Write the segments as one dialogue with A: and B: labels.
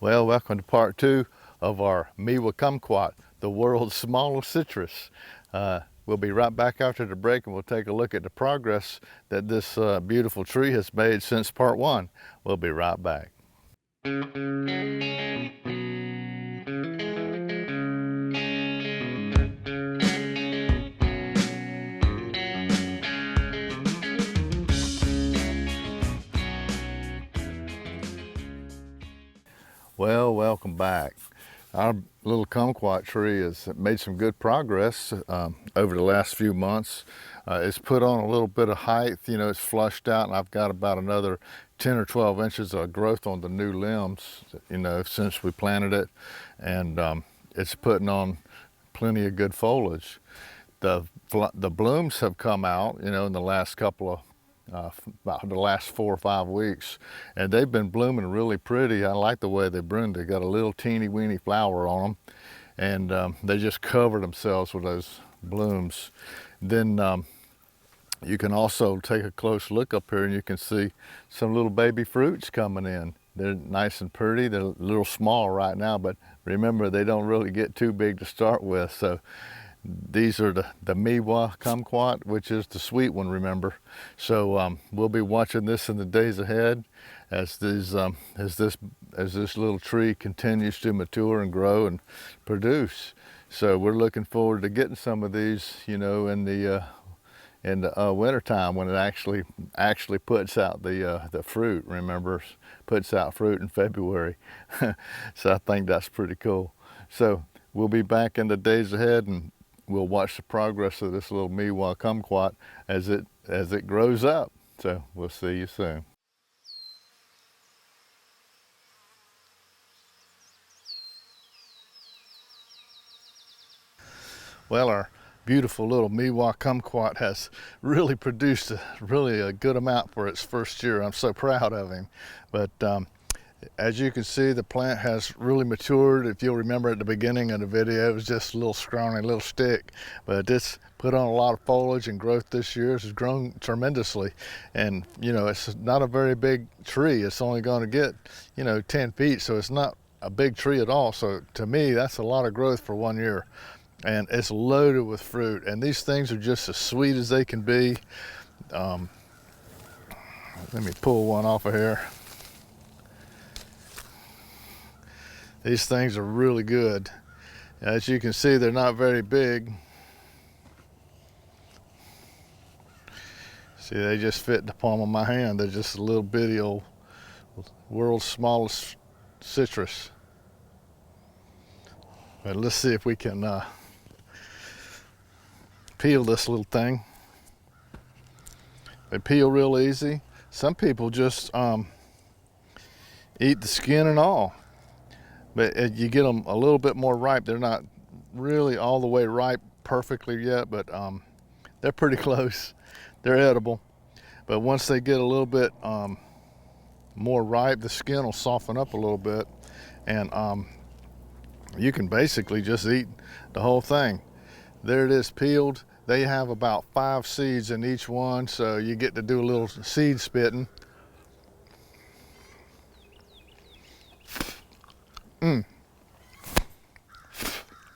A: Well, welcome to part two of our Meiwa Kumquat, the world's smallest citrus. We'll be right back after the break and we'll take a look at the progress that this beautiful tree has made since part one. We'll be right back. Well, welcome back. Our little kumquat tree has made some good progress over the last few months. It's put on a little bit of height, it's flushed out, and I've got about another 10 or 12 inches of growth on the new limbs, since we planted it. And it's putting on plenty of good foliage. The blooms have come out, in the last couple of about the last 4 or 5 weeks, and they've been blooming really pretty. I like the way they bloom. They got a little teeny weeny flower on them, and they just cover themselves with those blooms. Then you can also take a close look up here and you can see some little baby fruits coming in. They're nice and pretty. They're a little small right now, but remember, they don't really get too big to start with. So these are the Meiwa Kumquat, which is the sweet one, remember. So we'll be watching this in the days ahead as this little tree continues to mature and grow and produce. So we're looking forward to getting some of these, in the winter time, when it actually puts out the fruit. Remember, puts out fruit in February. So I think that's pretty cool. So we'll be back in the days ahead, and we'll watch the progress of this little Meiwa Kumquat as it grows up. So we'll see you soon. Well, our beautiful little Meiwa Kumquat has really produced a good amount for its first year. I'm so proud of him. But as you can see, the plant has really matured. If you'll remember at the beginning of the video, it was just a little scrawny little stick, but it's put on a lot of foliage and growth this year. It's grown tremendously. And it's not a very big tree. It's only going to get 10 feet, so it's not a big tree at all. So to me, that's a lot of growth for 1 year. And it's loaded with fruit, and these things are just as sweet as they can be. Let me pull one off of here. These things are really good. As you can see, they're not very big. See, they just fit in the palm of my hand. They're just a little bitty old world's smallest citrus. But let's see if we can peel this little thing. They peel real easy. Some people just eat the skin and all. But you get them a little bit more ripe. They're not really all the way ripe perfectly yet, but they're pretty close. They're edible. But once they get a little bit more ripe, the skin will soften up a little bit, and you can basically just eat the whole thing. There it is, peeled. They have about 5 seeds in each one, so you get to do a little seed spitting.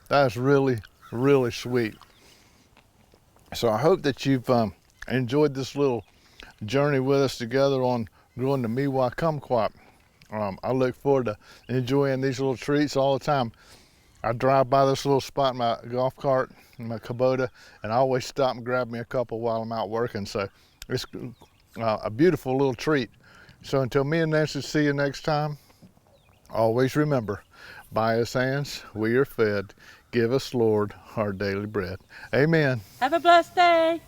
A: That's really, really sweet. So I hope that you've enjoyed this little journey with us together on growing the Meiwa Kumquat. I look forward to enjoying these little treats all the time. I drive by this little spot in my golf cart, in my Kubota, and I always stop and grab me a couple while I'm out working. So it's a beautiful little treat. So until me and Nancy see you next time, always remember, by his hands we are fed. Give us, Lord, our daily bread. Amen.
B: Have a blessed day.